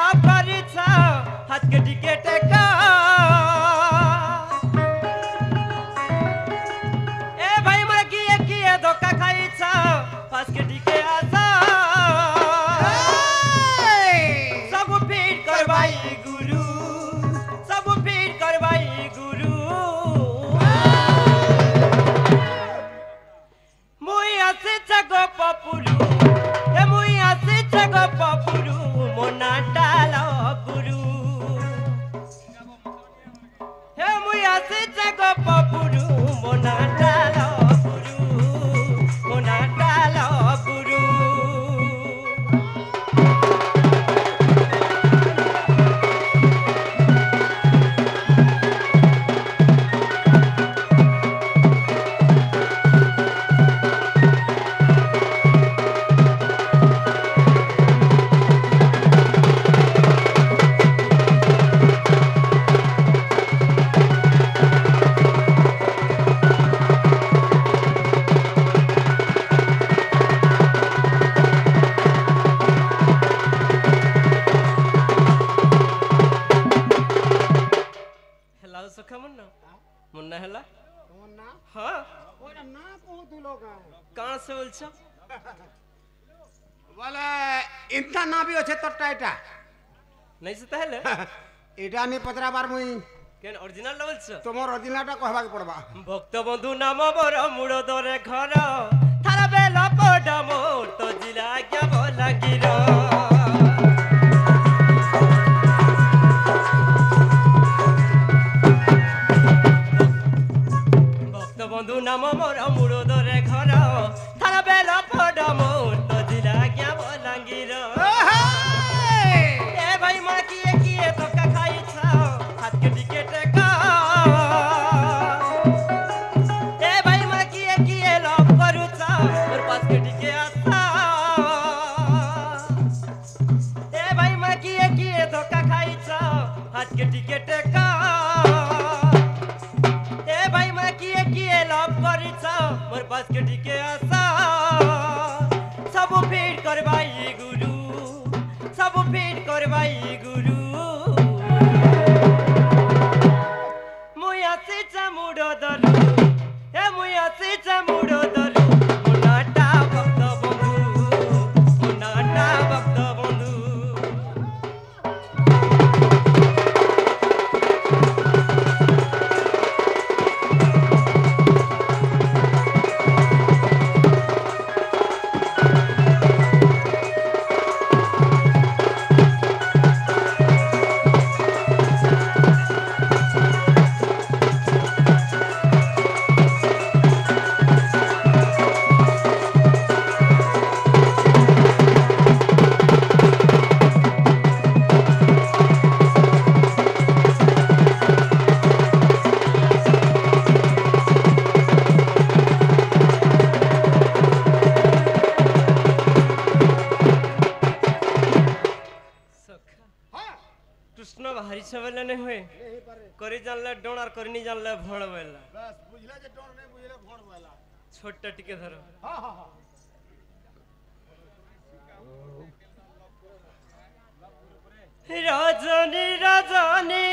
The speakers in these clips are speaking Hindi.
लव करिछ हाथ के टिकेट का ए भाई मोर किए धोखा खाइछ पास के टिके आसा सब फिट कर भाई गुरु सब फिट कर भाई गुरु मुई आसे जगो पपुरु ए मुई आसे जगो पपुरु मोना डालो गुरु ए मुई आसे जगो पपुरु मोना डालो गुरु मोना डालो गुरु मुन्ना हैला मुन्ना हां ओरा ना कहू तू लोग कहां से बोलछो बोले इतना ना भी होछे तो टाइटा नहीं से तहले एटा नहीं पतरा बार मुई केन ओरिजिनल बोलछो तोमर ओरिजिनलटा कहबा के पड़बा भक्त बंधु नाम मोर मुड़ दरे घर थारा बेला पडा मोर तो जिला क्या बोला गिरो बंधु नाम मोर मुड़ दरे घर थारा बेला पड़ा मोर तो जिला क्या बोलांगिर ए भाई मोर किए धोखा खाइछ हाथ के टिकेट का ए भाई मोर किए लव करूछ मोर पास के टिके आसा ए भाई मोर किए धोखा खाइछ हाथ के टिकेट का लव करिछ मोर पास के टिके आसा सब फिट कर भाई गुरु सब फिट कर भाई गुरु मुई आसे मुड़ दरु ए मुई आसे मुड़ दरु मोनाटा भक्त बंधु मोनाटा भक्त बंधु कृष्ण भारी सबले नहीं हुए करी जानले डोन और करनी जानले भण बेला बस बुझले जे डोन नहीं बुझले भण बेला छोटा टिके धरो हां हां हां रजनी रजनी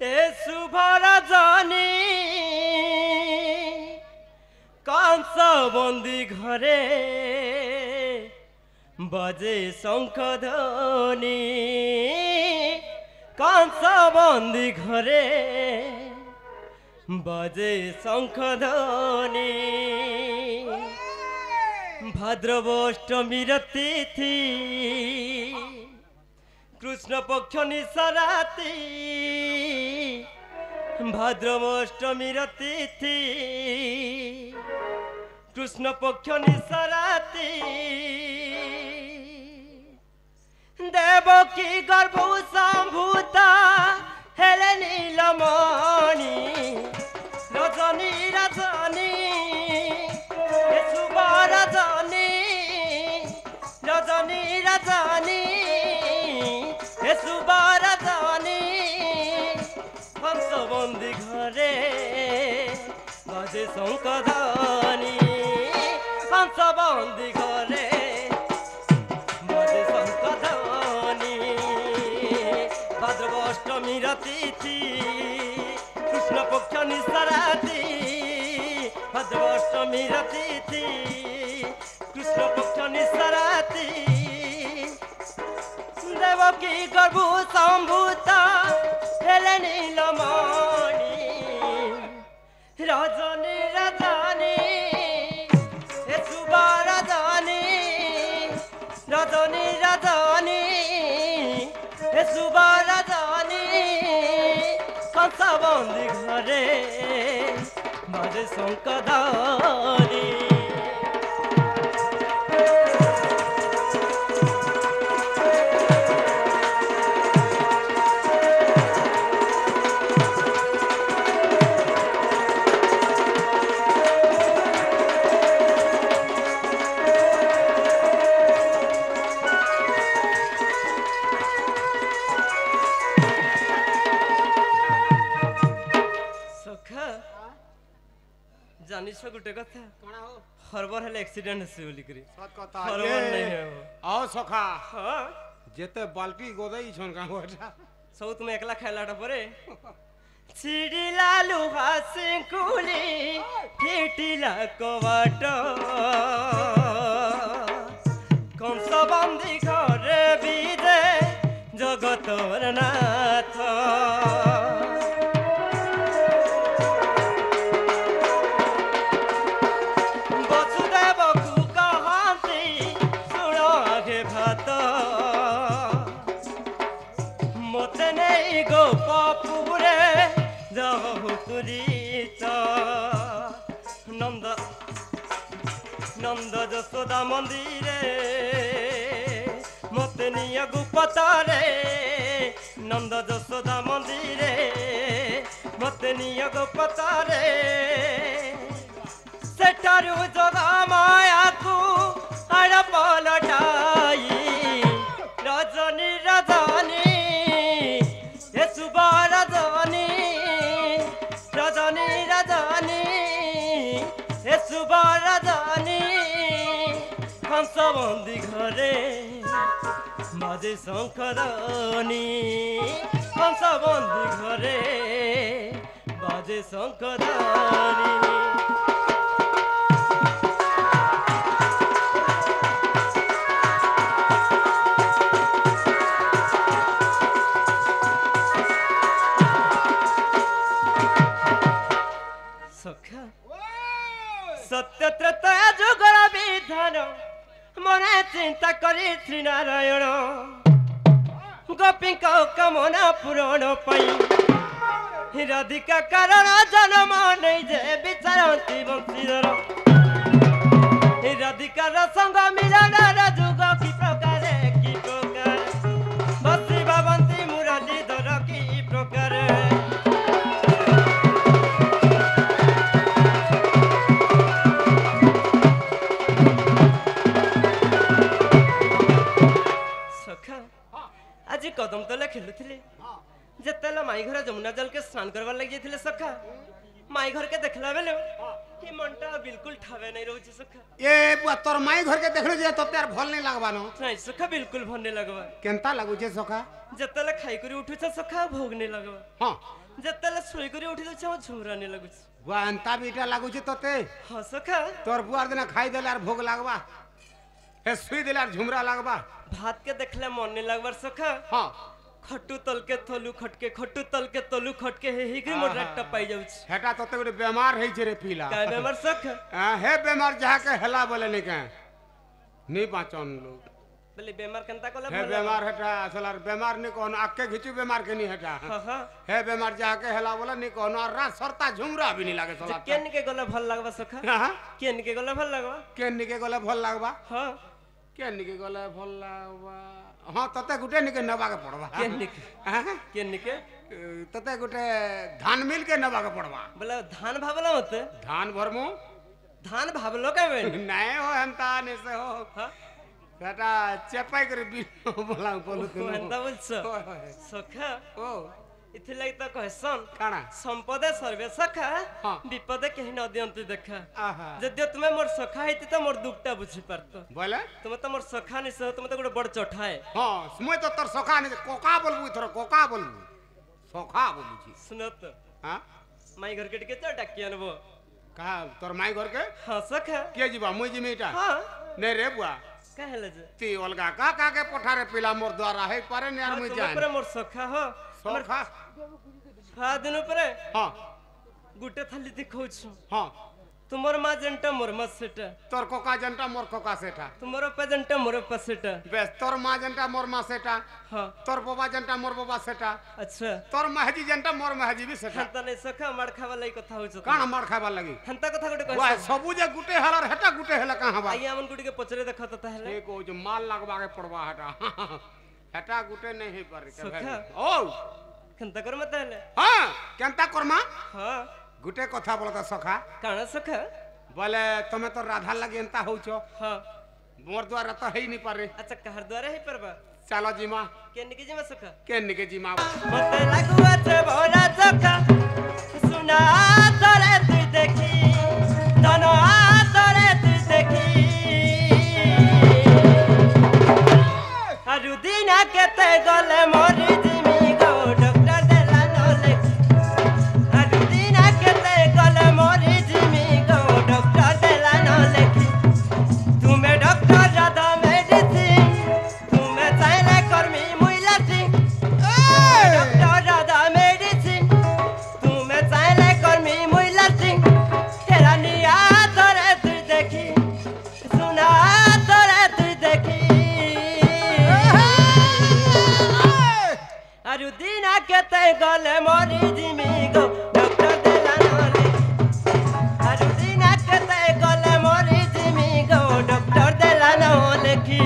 ए शुभ रजनी कांस बंदी घरे बजे शंख ध्वनि कांस बंदी घरे बजे शंख ध्वनि भाद्रवष्टमी तिथि कृष्ण पक्ष निशराती भाद्रवष्टमी तिथि कृष्ण पक्ष निशराती देवकी गर्भ संभूता हेले नीलमणि रजनी रजनी शुभ रजनी रजनी रजनी शुभ रजनी हंसबंदी घरे बजे शंख ध्वनि हंसबंदी घरे তিথি কৃষ্ণ পক্ষ নিশারাতি ভাদ্র অষ্টমীর তিথি কৃষ্ণ পক্ষ নিশারাতি দেবকী গর্ভু সম্ভূত হেলে নীলমণি রজনী রজনী হে শুভ রজনী রজনী রজনী হে শুভ রজনী কংসবন্দী ঘরে বাজে শঙ্কদানি জানিস গোটে কথা कणा हो হরবর হলে অ্যাক্সিডেন্ট হচ্ছে বলি করি सत कथा हरबर नहीं ये है आओ सखा হ্যাঁ जेते बाल्टी गोदई छन का होटा সব তুমি একলা খাইলাটা পরে ছিড়িলা লুহা সিঙ্কুলি ফিটিলা কবাট কংসবন্দী ঘরে বিদে জগতর নাথ গোপপুরে জহুতুরিত নন্দ নন্দ যশোদা মন্দিরে মতে নিয়ে গুপতরে নন্দ যশোদা মন্দিরে মতে নিয়ে গুপতরে সেটারু যোগা মায়াকু আড় পলটাই রজনী রজনী হে শুভ রজনী রজনী রজনী হে শুভ রজনী কংসবন্দী ঘরে বাজে শঙ্করানী কংসবন্দী ঘরে বাজে শঙ্করানী সত্য ত্রেতয়া যুগর বিধান মনে চিন্তা করি শ্রীনারায়ণ গোপীଙ୍କ কামনা পূରଣ পাই রাধিকা কাରଣ জন্ম নেই যে বিচারନ୍ତି বଂଶୀଧର রাধিকার সঙ্গ মিলনর যুগ কি প্রকার বসি ভাবନ୍ତି মুরলীধর কি প্রকার आज कदम तले खेलुले जेतेला माई घर जमुना जल के स्नान करवार लग जाइए सखा माई घर के देखला बेले कि मनटा बिल्कुल ठावे नहीं रहउछि सखा ये बुआ तोर माई घर के देखलो जे तते यार भल नहीं लागबा न नहीं सखा बिल्कुल भल नहीं लगबा केनता लागु जे सखा जेतेला खाई करी उठु छ सखा भोग नहीं लगबा हां जेतेला सोई करी उठि छ झुमरा नहीं लगुछि बुआ अंता बीटा लागु जे तते हां सखा तोर बुआर दिन खाई देले यार भोग लागबा हे सुई देले यार झुमरा लागबा भात के देखले मन नहीं लगबार सखा हां खट्टू तल के थलू खटके खट्टू तल के तलू खटके हे कि मोर रट्टा पाई जाउछ हेटा तते गोटे बीमार हेइ छे रे पीला काय बेमार सखा हे बीमार जहा के हला बोले नहीं के नहीं पाचन लोग बले बेमार केनता कोला हे बीमार हेटा असलार बीमार नहीं कोन आके घिचू बीमार के नहीं हेटा हां हां हे बीमार जहा के हला बोले नहीं कोन और रात सरता झुमरा भी नहीं लागे सला केन के गले भल लागबा सखा हां केन के गले भल लागबा केन के गले भल लागबा हां केन के गले भल लागबा हां तते गुटे निके नबा के पड़बा केन के तते गुटे धान मिल के नबा के पड़बा बोला धान भावला मते धान भरमु धान भावलो के बे नहीं हो हंता ने से हो हां बेटा चेपाई कर भी बोला बोलु तू हंता बोलछो सखा ओ इथिले त कहसन काना संपदे सर्वे सखा हां विपदे केहि न दियंती देखा आहा जदियो तुमे मोर सखा हेति त मोर दुखटा बुझी परतो बोले तुमे त मोर सखा निस तुमे त गोटे बड़ चठाए हां समय तो तोर सखा ने कोका बोलबू थोर कोका बोलबू সখা বলুছি सुनो तो হ্যাঁ माई घर के टिके तो डाकिया नबो কাহা তোর মাই ঘরকে हाँ सखा কে ଯିବା মুই জিমি এটা हाँ নে রে বুয়া कहले जे ती अलगा का के पठारे पिला मोर द्वारा है पारे ने यार हाँ, मुई तुम जान ऊपर मोर सखा हो सखा हाँ दिन ऊपर हां गुटे थाली दिखाऊ छु हां तुमर माँ जनटा मोर माँ सेटा तोर कोका जनटा मोर कोका सेटा तुमरो पे जनटा मोर पे सेटा बेस तोर माँ जनटा मोर माँ सेटा हाँ तोर बाबा जनटा मोर बाबा सेटा अच्छा तोर महजी जनटा मोर महजी भी सेटा हंता नहीं सखा मार खावा लाई कथा हो छु काण मार खाबा लगी हंता कथा गुटे वाह कह सबु जे गुटे हलार हेटा गुटे हेला कहां बा आइया मन गुटी के पचरे देखा तो ताहले एक ओ जो माल लगवा के पड़वा हटा हेटा गुटे नहीं है पर के सखा। ओ हंता कर मत ताहले हां केनता करमा हाँ गुटे कथा बोलता सखा काना सखा बोले तमे तो राधा लगे एंता होछो हाँ मोर द्वारा तो है नहीं पारे अच्छा कहर द्वारा ही परबा चलो जीमा के निकी जी में सखा के निके जीमा मत लगुआ से भोला सखा सुना तोरे तू देखी धनो तोरे तू देखी हरु दिना के ते गले मोरी जिमी गो डॉक्टर देला नो लेखी हरु दिना के ते गले मोरी जिमी गो डॉक्टर देला नो लेखी तुम्हें डॉक्टर ज्यादा मेडिसिन तुम्हें चाइले कर्मी मुइलाती डॉक्टर ज्यादा मेडिसिन तुम्हें चाइले कर्मी मुइलाती तेरा निया तोरे तू देखी सुना तोरे तू देखी अरु दिना के ते गले मोरी जिमी गो डॉक्टर देला नले अरु दिना के ते गले मोरी जिमी गो डॉक्टर देला नले की